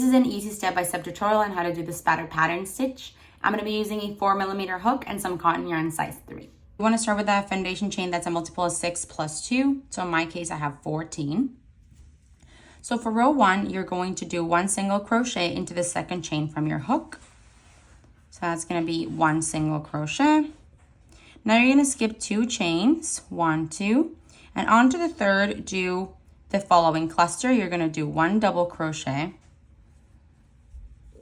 is an easy step-by-step tutorial on how to do the spatter pattern stitch. I'm going to be using a 4mm hook and some cotton yarn size 3. You want to start with that foundation chain that's a multiple of 6 plus 2. So in my case, I have 14. So for row 1, you're going to do 1 single crochet into the second chain from your hook. So that's going to be 1 single crochet. Now you're going to skip 2 chains, 1, 2, and onto the third, do the following cluster. You're going to do 1 double crochet,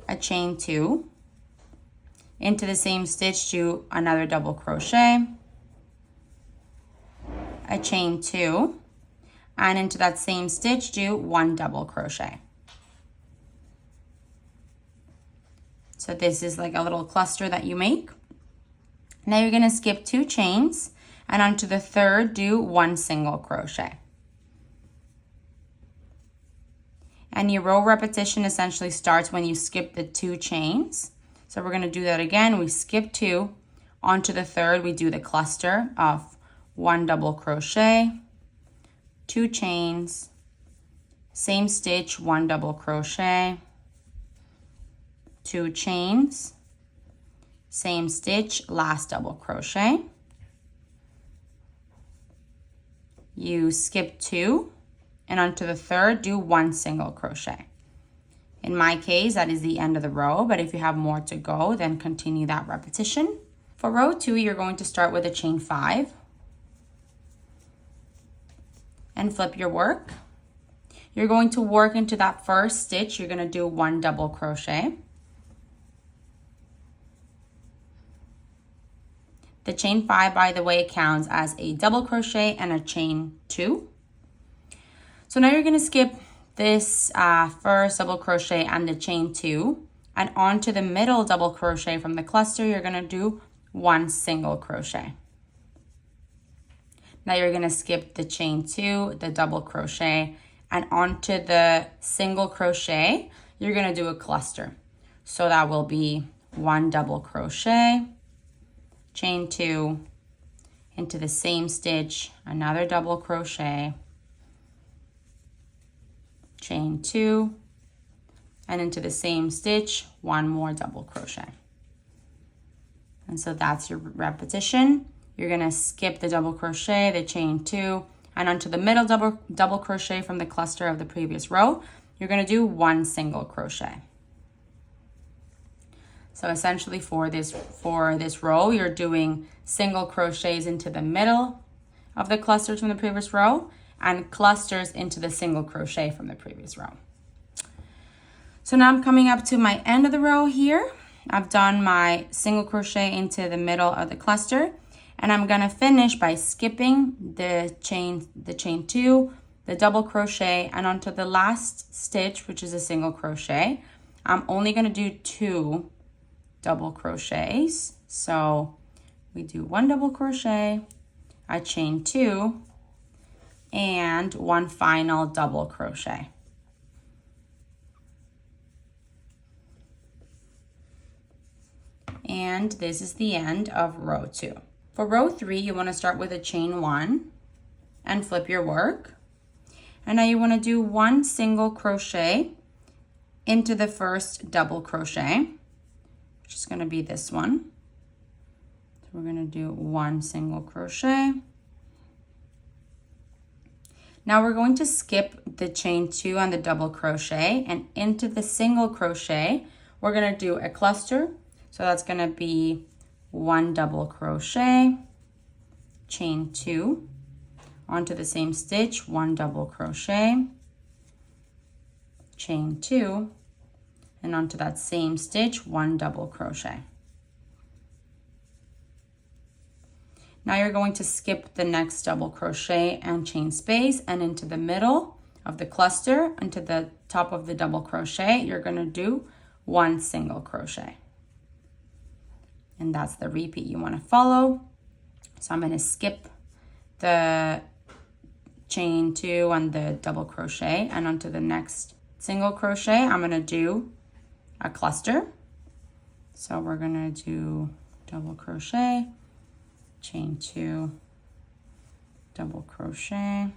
a chain 2, into the same stitch, do another double crochet, a chain 2, and into that same stitch, do 1 double crochet. So this is like a little cluster that you make. Now you're going to skip 2 chains, and onto the third, do 1 single crochet. And your row repetition essentially starts when you skip the 2 chains. So we're going to do that again. We skip 2. Onto the third, we do the cluster of 1 double crochet, 2 chains, same stitch, 1 double crochet, 2 chains, same stitch, last double crochet. You skip 2, and onto the third, do 1 single crochet. In my case, that is the end of the row, but if you have more to go, then continue that repetition. For row 2, you're going to start with a chain 5 and flip your work. You're going to work into that first stitch. You're going to do 1 double crochet. The chain 5, by the way, counts as a double crochet and a chain 2. So now you're going to skip this first double crochet and the chain 2, and onto the middle double crochet from the cluster, you're going to do 1 single crochet. Now you're going to skip the chain 2, the double crochet, and onto the single crochet, you're going to do a cluster. So that will be 1 double crochet, chain 2, into the same stitch, another double crochet, chain 2, and into the same stitch, 1 more double crochet. And so that's your repetition. You're going to skip the double crochet, the chain 2, and onto the middle double crochet from the cluster of the previous row, you're going to do 1 single crochet. So essentially for this row, you're doing single crochets into the middle of the clusters from the previous row and clusters into the single crochet from the previous row. So now I'm coming up to my end of the row here. I've done my single crochet into the middle of the cluster, and I'm going to finish by skipping the chain 2, the double crochet, and onto the last stitch, which is a single crochet. I'm only going to do 2 double crochets. So we do 1 double crochet, a chain 2, and 1 final double crochet. And this is the end of row 2. For row 3, you want to start with a chain 1 and flip your work. And now you want to do 1 single crochet into the first double crochet, which is going to be this one. So we're going to do 1 single crochet. Now we're going to skip the chain 2 and the double crochet, and into the single crochet, we're going to do a cluster. So that's going to be 1 double crochet, chain 2, onto the same stitch, 1 double crochet, chain 2, and onto that same stitch, 1 double crochet. Now you're going to skip the next double crochet and chain space, and into the middle of the cluster, into the top of the double crochet, you're going to do 1 single crochet. And that's the repeat you want to follow. So I'm going to skip the chain 2 and the double crochet, and onto the next single crochet, I'm going to do a cluster. So we're going to do double crochet, chain 2, double crochet,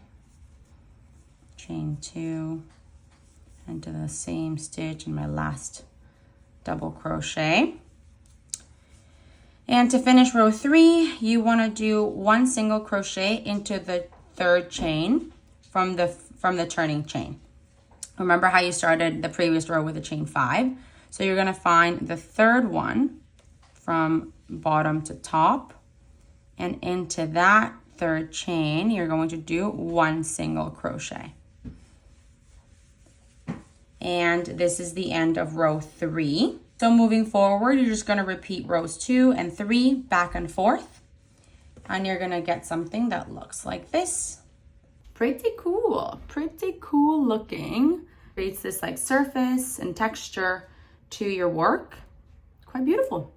chain 2, into the same stitch in my last double crochet. And to finish row 3, you want to do 1 single crochet into the 3rd chain from the turning chain. Remember how you started the previous row with a chain 5? So you're going to find the 3rd one from bottom to top, and into that 3rd chain you're going to do 1 single crochet. And this is the end of row 3. So moving forward, you're just going to repeat rows 2 and 3 back and forth, and you're going to get something that looks like this. Pretty cool looking. Creates this like surface and texture to your work. Quite beautiful.